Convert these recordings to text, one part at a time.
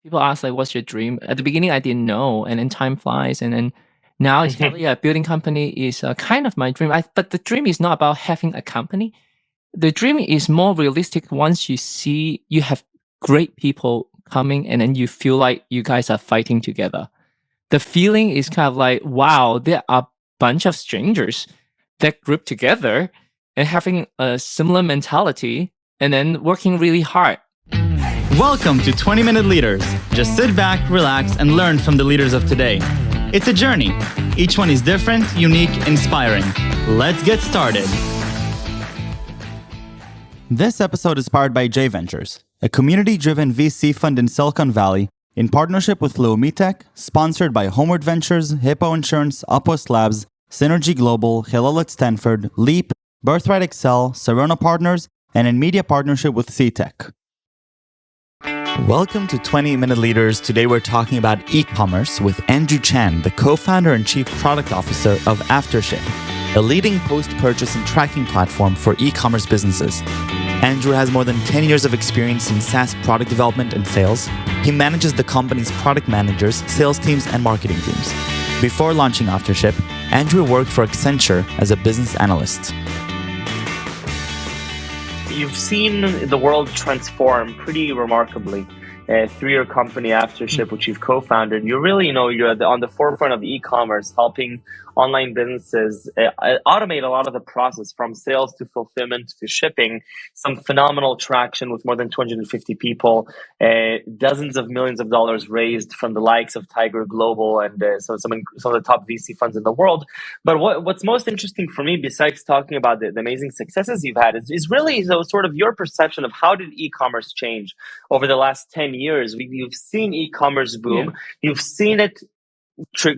people ask like, "What's your dream?" At the beginning, I didn't know, and then time flies, and then now it's Mhm. probably building company is kind of my dream. But the dream is not about having a company. The dream is more realistic once you see you have great people coming, and then you feel like you guys are fighting together. The feeling is kind of like, wow, there are a bunch of strangers that group together and having a similar mentality and then working really hard. Welcome to 20-Minute Leaders. Just sit back, relax, and learn from the leaders of today. It's a journey. Each one is different, unique, inspiring. Let's get started. This episode is powered by J Ventures, a community-driven VC fund in Silicon Valley in partnership with Leumitech, sponsored by Homeward Ventures, Hippo Insurance, Upwest Labs, Synergy Global, Hillel at Stanford, Leap, Birthright Excel, Serona Partners, and in media partnership with CTech. Welcome to 20-Minute Leaders. Today we're talking about e-commerce with Andrew Chan, the co-founder and chief product officer of AfterShip, a leading post-purchase and tracking platform for e-commerce businesses. Andrew has more than 10 years of experience in SaaS product development and sales. He manages the company's product managers, sales teams, and marketing teams. Before launching AfterShip, Andrew worked for Accenture as a business analyst. You've seen the world transform pretty remarkably through your company AfterShip, which you've co-founded. You're really, you're on the forefront of e-commerce, helping online businesses automate a lot of the process from sales to fulfillment to shipping. Some phenomenal traction with more than 250 people, dozens of millions of dollars raised from the likes of Tiger Global and some of the top VC funds in the world. But what's most interesting for me, besides talking about the amazing successes you've had, is really sort of your perception of how did e-commerce change over the last 10 years. You've seen e-commerce boom. Yeah. You've seen it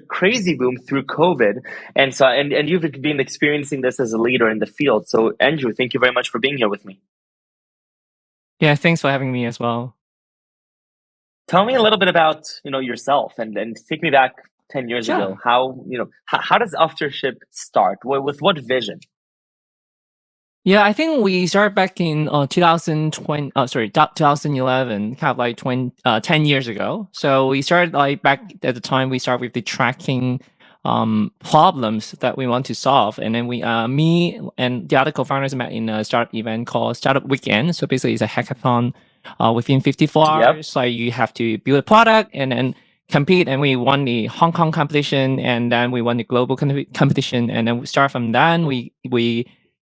crazy boom through COVID. And so, and you've been experiencing this as a leader in the field. So Andrew, thank you very much for being here with me. Yeah, thanks for having me as well. Tell me a little bit about, yourself and take me back 10 years ago. How does AfterShip start? With what vision? Yeah, I think we started back in 2011, kind of like 10 years ago. So we started like back at the time, we started with the tracking problems that we want to solve. And then me and the other co-founders met in a startup event called Startup Weekend. So basically it's a hackathon within 54 hours. Like you have to build a product and then compete, and we won the Hong Kong competition, and then we won the global competition. And then we start from then, we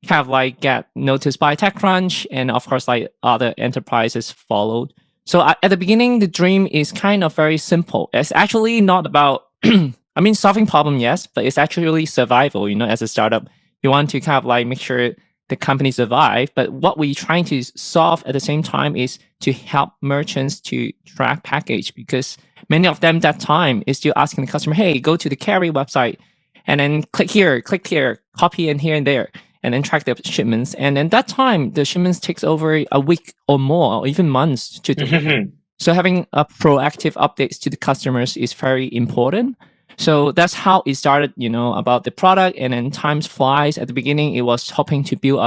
kind of like get noticed by TechCrunch, and of course like other enterprises followed. So at the beginning, the dream is kind of very simple. It's actually not about solving problem, yes, but it's actually survival. As a startup, you want to kind of like make sure the company survive. But what we're trying to solve at the same time is to help merchants to track package, because many of them that time is still asking the customer, hey, go to the carrier website and then click here, copy in here and there, and then track the shipments. And at that time, the shipments takes over a week or more, or even months to deliver. So having a proactive updates to the customers is very important. So that's how it started, about the product. And then times flies. At the beginning, it was hoping to build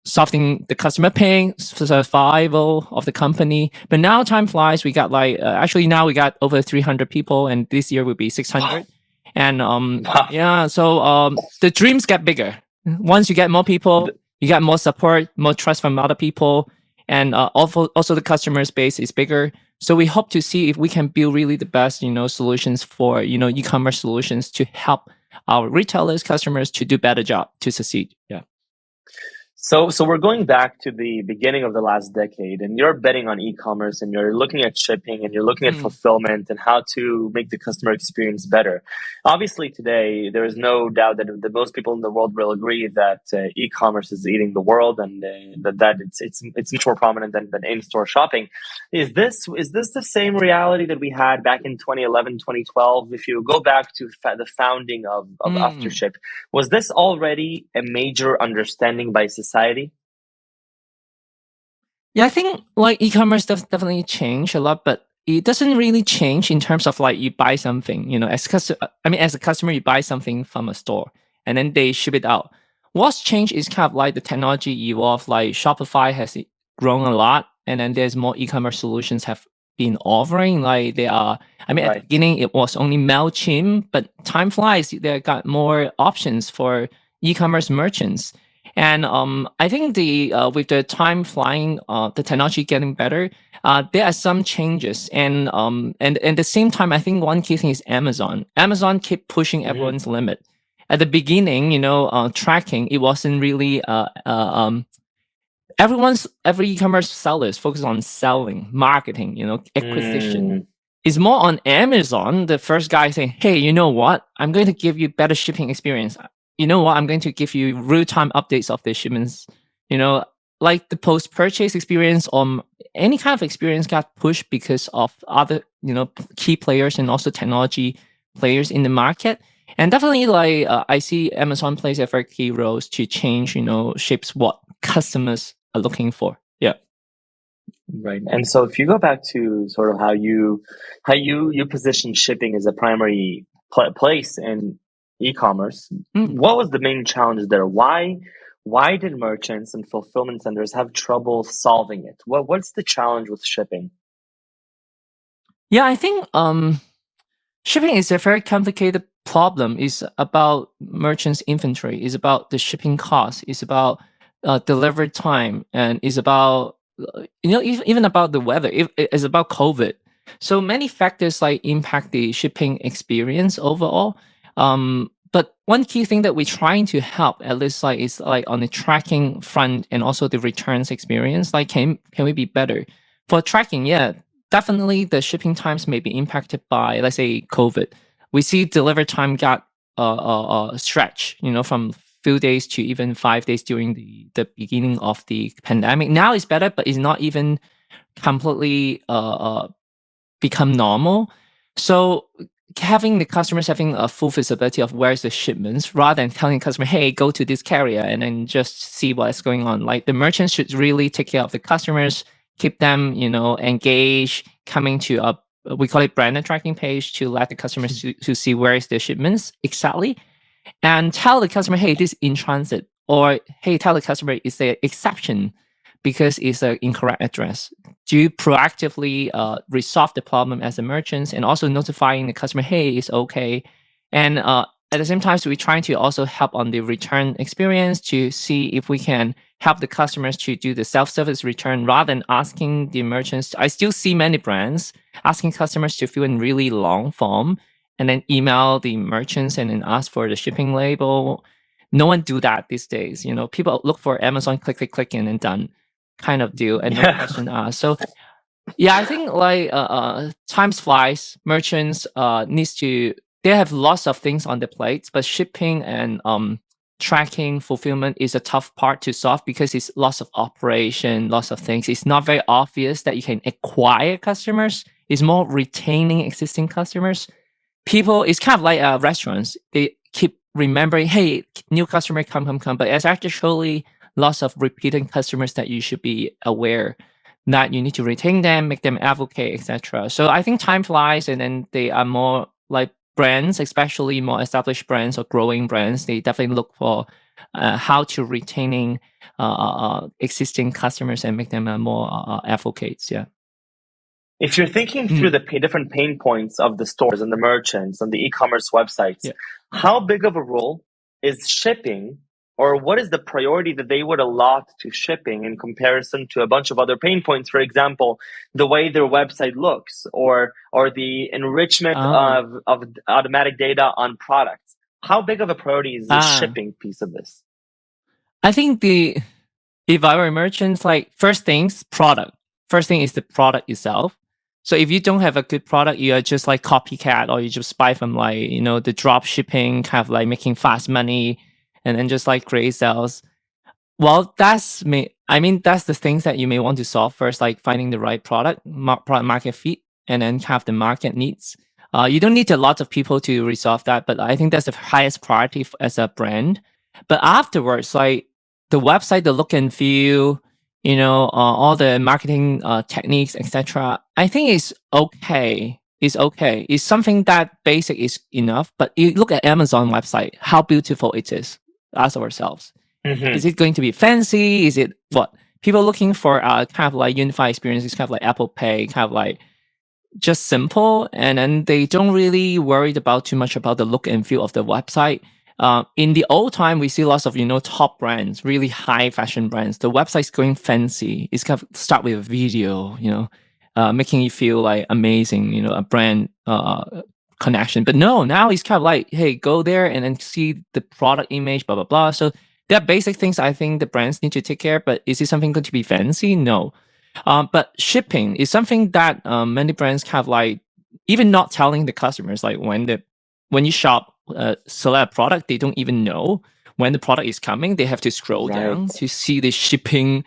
solving the customer pain, survival of the company. But now time flies. We got now we got over 300 people, and this year will be 600. And the dreams get bigger. Once you get more people, you get more support, more trust from other people, and also the customer base is bigger. So we hope to see if we can build really the best, solutions for, e-commerce solutions to help our retailers, customers to do better job to succeed. Yeah. So we're going back to the beginning of the last decade, and you're betting on e-commerce, and you're looking at shipping, and you're looking at fulfillment and how to make the customer experience better. Obviously, today there is no doubt that most people in the world will agree that e-commerce is eating the world, and that it's much more prominent than in-store shopping. Is this the same reality that we had back in 2011, 2012? If you go back to the founding of AfterShip, was this already a major understanding by society? Yeah, I think like e-commerce does definitely change a lot, but it doesn't really change in terms of like you buy something, as a customer, you buy something from a store and then they ship it out. What's changed is kind of like the technology evolved, like Shopify has grown a lot, and then there's more e-commerce solutions have been offering. Like they are, I mean, at the Right. beginning it was only MailChimp, but time flies. They got more options for e-commerce merchants. And I think the with the time flying, the technology getting better, there are some changes. And at the same time, I think one key thing is Amazon. Amazon keep pushing everyone's limit. At the beginning, tracking, it wasn't really every e-commerce sellers focus on selling, marketing, acquisition. It's more on Amazon, the first guy saying, hey, you know what? I'm going to give you better shipping experience. You know what? I'm going to give you real-time updates of the shipments. Like the post-purchase experience or any kind of experience got pushed because of other, key players and also technology players in the market. And definitely, like I see Amazon plays a very key roles to change, shapes what customers are looking for. Yeah. Right. And so if you go back to sort of how you position shipping as a primary place in e-commerce, what was the main challenge there? Why did merchants and fulfillment centers have trouble solving it? What's the challenge with shipping? Yeah, I think shipping is a very complicated problem. It's about merchants' inventory. It's about the shipping cost. It's about delivery time, and it's about even about the weather. It's about COVID. So many factors like impact the shipping experience overall. But one key thing that we're trying to help, at least like, is like on the tracking front and also the returns experience. Like, can we be better for tracking? Yeah, definitely the shipping times may be impacted by, let's say, COVID. We see delivery time got stretch, from few days to even 5 days during the beginning of the pandemic. Now it's better, but it's not even completely become normal. So having the customers having a full visibility of where's the shipments rather than telling the customer, hey, go to this carrier and then just see what's going on. Like the merchants should really take care of the customers, keep them, engaged, coming to we call it branded tracking page to let the customers to see where is the shipments exactly, and tell the customer, hey, this is in transit, or hey, tell the customer it's an exception because it's an incorrect address. Do you proactively resolve the problem as a merchant, and also notifying the customer, hey, it's okay. And at the same time, so we're trying to also help on the return experience to see if we can help the customers to do the self-service return rather than asking the merchants. I still see many brands asking customers to fill in really long form and then email the merchants and then ask for the shipping label. No one do that these days. People look for Amazon, click, and then done kind of deal, and no question asked. So yeah, I think like times flies. Merchants they have lots of things on the plates, but shipping and tracking fulfillment is a tough part to solve because it's lots of operation, lots of things. It's not very obvious that you can acquire customers. It's more retaining existing customers. People, it's kind of like restaurants. They keep remembering, hey, new customer, come. But it's actually lots of repeating customers that you should be aware that you need to retain them, make them advocate, etc. So I think time flies, and then they are more like brands, especially more established brands or growing brands. They definitely look for how to retaining existing customers and make them more advocates. Yeah. If you're thinking through the different pain points of the stores and the merchants and the e-commerce websites, how big of a role is shipping, or what is the priority that they would allot to shipping in comparison to a bunch of other pain points? For example, the way their website looks, or the enrichment of automatic data on products. How big of a priority is the shipping piece of this? I think if I were a merchant, like first thing is the product itself. So if you don't have a good product, you are just like copycat, or you just buy from like, the drop shipping, kind of like making fast money and then just like create sales. Well, that's the things that you may want to solve first, like finding the right product market fit, and then have the market needs. You don't need a lot of people to resolve that, but I think that's the highest priority as a brand. But afterwards, like the website, the look and feel, all the marketing techniques, etc. I think it's okay. It's something that basic is enough. But you look at Amazon website, how beautiful it is. Ask ourselves, is it going to be fancy? Is it what? People looking for kind of like unified experience. It's kind of like Apple Pay, kind of like just simple, and then they don't really worried about too much about the look and feel of the website. In the old time, we see lots of top brands, really high fashion brands. The website's going fancy. It's kind of start with a video, making you feel like amazing. A brand connection. But no, now it's kind of like, hey, go there and then see the product image, blah blah blah. So there are basic things I think the brands need to take care. But is it something going to be fancy? No. But shipping is something that many brands have like even not telling the customers like when you shop select a product, they don't even know when the product is coming. They have to scroll down Right. to see the shipping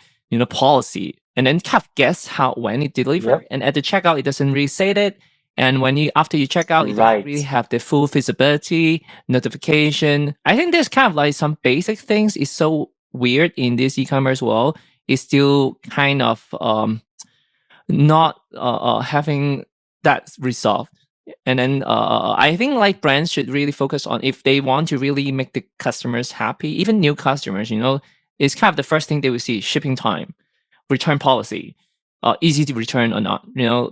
policy and then kind of guess how when it deliver. Yep. And at the checkout, it doesn't really say that. And when you after you check out, it doesn't really Right. have the full visibility, notification. I think there's kind of like some basic things is so weird in this e-commerce world. Is still kind of not having that resolved. And then I think like brands should really focus on if they want to really make the customers happy, even new customers, it's kind of the first thing they will see: shipping time, return policy, easy to return or not.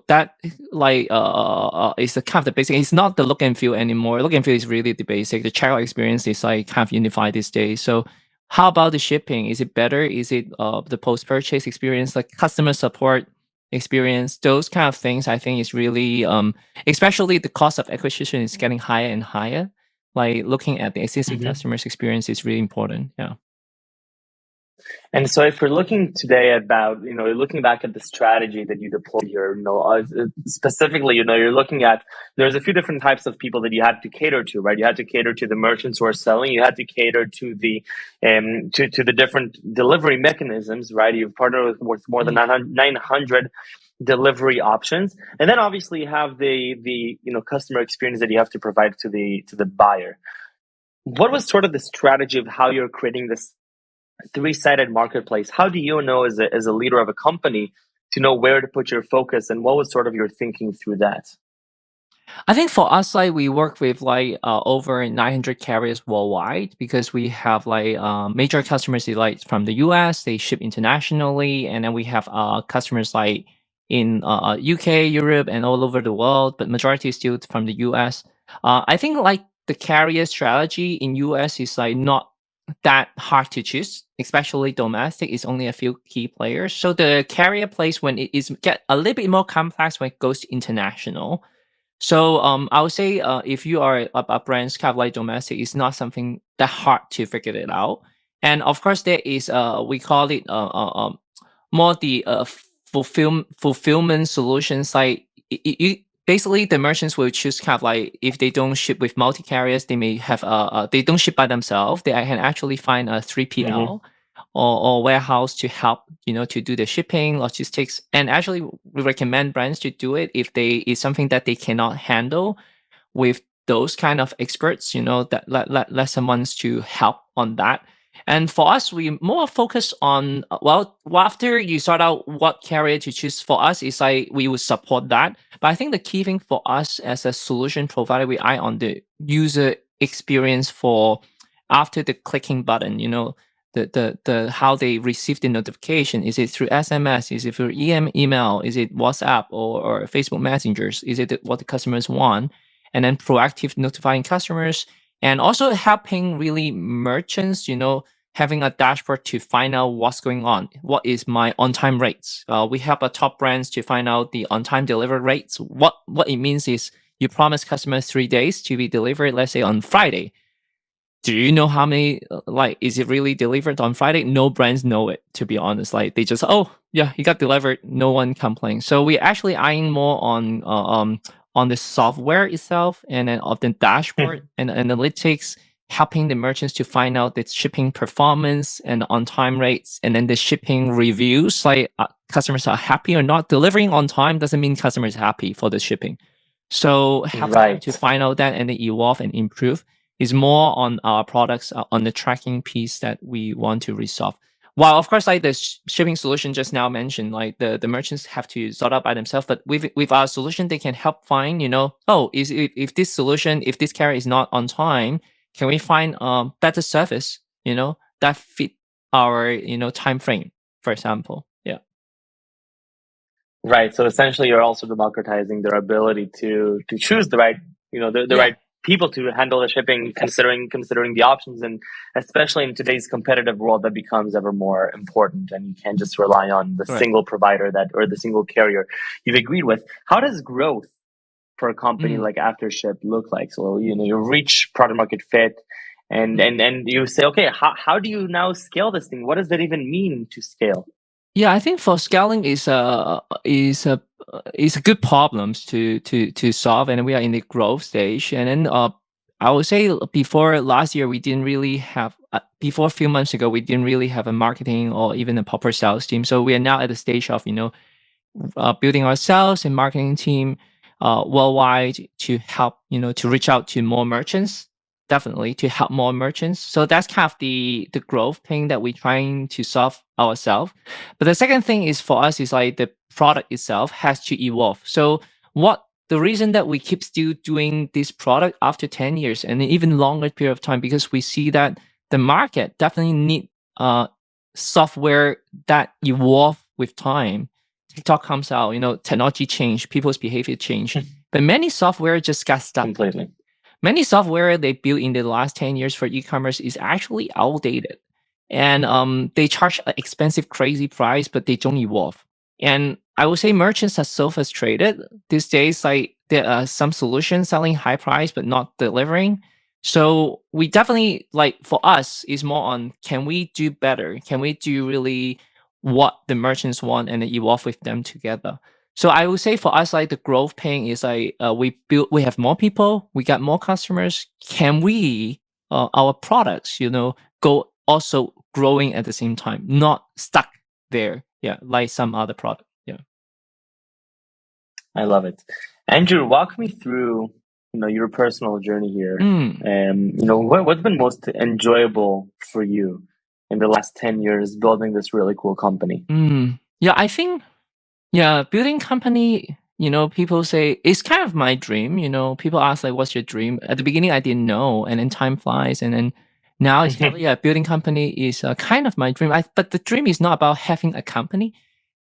That like is the kind of the basic. It's not the look and feel anymore. Look and feel is really the basic. The checkout experience is like kind of unified these days. So how about the shipping? Is it better? Is it the post purchase experience, like customer support experience? Those kind of things I think is really especially the cost of acquisition is getting higher and higher. Like looking at the existing Mhm. customers experience is really important. Yeah. And so if we're looking today about, looking back at the strategy that you deployed here, specifically, you're looking at, there's a few different types of people that you had to cater to, right? You had to cater to the merchants who are selling. You had to cater to the, to the different delivery mechanisms, right? You've partnered with more than 900 delivery options. And then obviously you have the customer experience that you have to provide to the buyer. What was sort of the strategy of how you're creating this three-sided marketplace? How do you know as a leader of a company to know where to put your focus, and what was sort of your thinking through that? I think for us, like we work with like over 900 carriers worldwide because we have like major customers like from the US, they ship internationally, and then we have customers like in UK, Europe, and all over the world, but majority is still from the US. I think like the carrier strategy in US is like not that hard to choose, especially domestic. It's only a few key players. So the carrier place when it is get a little bit more complex when it goes international. So I would say if you are a brand kind of like domestic, it's not something that hard to figure it out. And of course, there is we call it more the fulfillment solutions. Like basically, the merchants will choose kind of like if they don't ship with multi carriers, they may have they don't ship by themselves. They can actually find a 3PL or warehouse to help to do the shipping logistics. And actually we recommend brands to do it if they is something that they cannot handle with those kind of experts, that let someone to help on that. And for us, we more focus on after you sort out what carrier to choose. For us, it's like we would support that. But I think the key thing for us as a solution provider, we eye on the user experience for after the clicking button. The how they receive the notification. Is it through SMS? Is it through email? Is it WhatsApp or Facebook messengers? Is it what the customers want? And then proactive notifying customers, and also helping really merchants, having a dashboard to find out what's going on. What is my on-time rates? We help our top brands to find out the on-time delivery rates. What it means is you promise customers 3 days to be delivered, let's say on Friday. Do you know how many, like, is it really delivered on Friday? No brands know it, to be honest. Like, they just, oh, yeah, it got delivered. No one complains. So we actually eyeing more on the software itself and then of the dashboard and analytics, helping the merchants to find out the shipping performance and on-time rates, and then the shipping reviews, like customers are happy or not. Delivering on time doesn't mean customers happy for the shipping. So help them to Right. find out that and then evolve and improve is more on our products, on the tracking piece that we want to resolve. While of course, like the shipping solution just now mentioned, like the merchants have to sort out by themselves, but with our solution, they can help find, oh, if this solution, if this carrier is not on time, can we find better service, that fit our time frame, for example. Yeah. Right. So essentially, you're also democratizing their ability to choose the right, the Yeah. right people to handle the shipping, considering the options, and especially in today's competitive world, that becomes ever more important. And you can't just rely on the Right. single provider or the single carrier you've agreed with. How does growth for a company Mm. like AfterShip look like? So you reach product market fit, and you say, okay, how do you now scale this thing? What does that even mean to scale? Yeah, I think for scaling is a good problems to solve, and we are in the growth stage. And then I would say before last year we didn't really have before a few months ago we didn't really have a marketing or even a proper sales team. So we are now at the stage of building our sales and marketing team worldwide to help to reach out to more merchants, definitely to help more merchants. So that's kind of the growth thing that we're trying to solve ourselves. But the second thing is for us is like the product itself has to evolve. So what the reason that we keep still doing this product after 10 years and even longer period of time, because we see that the market definitely need software that evolve with time. TikTok comes out, technology change, people's behavior change. But many software just got stuck. Completely. Many software they built in the last 10 years for e-commerce is actually outdated. And they charge an expensive, crazy price, but they don't evolve. And I would say merchants are so frustrated these days. Like there are some solutions selling high price but not delivering. So we definitely like for us is more on can we do better? Can we do really what the merchants want and then evolve with them together? So I would say for us, like the growth pain is like we have more people, we got more customers. Can we our products, go also growing at the same time, not stuck there? Yeah, like some other product. Yeah. I love it. Andrew, walk me through, your personal journey here. Mm, What's been most enjoyable for you in the last 10 years building this really cool company? yeah, I think building company. People say it's kind of my dream. People ask like, "What's your dream?" At the beginning, I didn't know, and then time flies, and then now it's kind of, building company is kind of my dream. But the dream is not about having a company.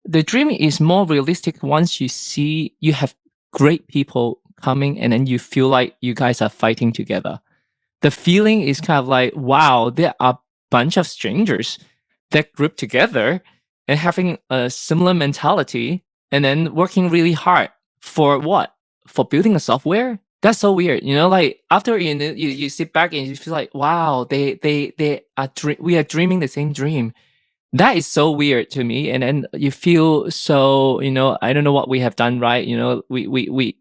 The dream is more realistic once you see you have great people coming, and then you feel like you guys are fighting together. The feeling is kind of like, wow, there are a bunch of strangers that group together and having a similar mentality and then working really hard for what? For building a software? That's so weird. Like after you sit back and you feel like, wow, they are we are dreaming the same dream. That is so weird to me. And then you feel so, I don't know what we have done right. We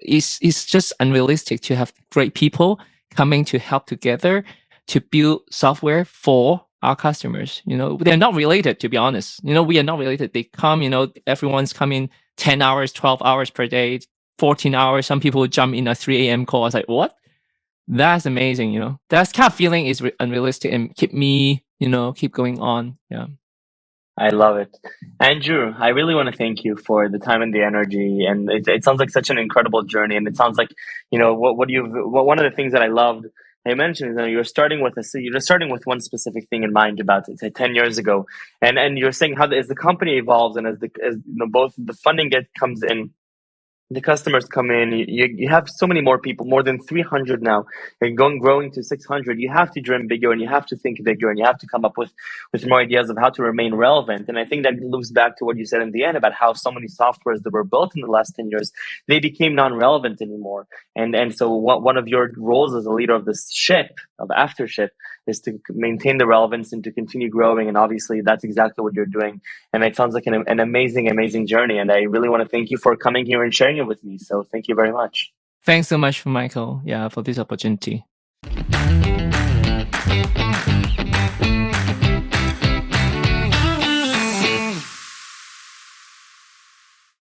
it's just unrealistic to have great people coming to help together to build software for our customers. They're not related, to be honest. We are not related. They come, everyone's coming 10 hours, 12 hours per day, 14 hours. Some people jump in a 3 a.m. call. I was like, what? That's amazing. That kind of feeling is unrealistic and keep me, keep going on. Yeah. I love it. Andrew, I really want to thank you for the time and the energy. And it sounds like such an incredible journey. And it sounds like, one of the things that I loved, I mentioned is that you're starting with one specific thing in mind about 10 years ago. And you're saying how as the company evolves and as both the funding comes in, the customers come in, you have so many more people, more than 300 now, and growing to 600. You have to dream bigger, and you have to think bigger, and you have to come up with more ideas of how to remain relevant. And I think that loops back to what you said in the end about how so many softwares that were built in the last 10 years, they became non-relevant anymore. And so one of your roles as a leader of this ship, of AfterShip, is to maintain the relevance and to continue growing. And obviously that's exactly what you're doing. And it sounds like an amazing, amazing journey. And I really want to thank you for coming here and sharing it with me. So thank you very much. Thanks so much, Michael. Yeah, for this opportunity.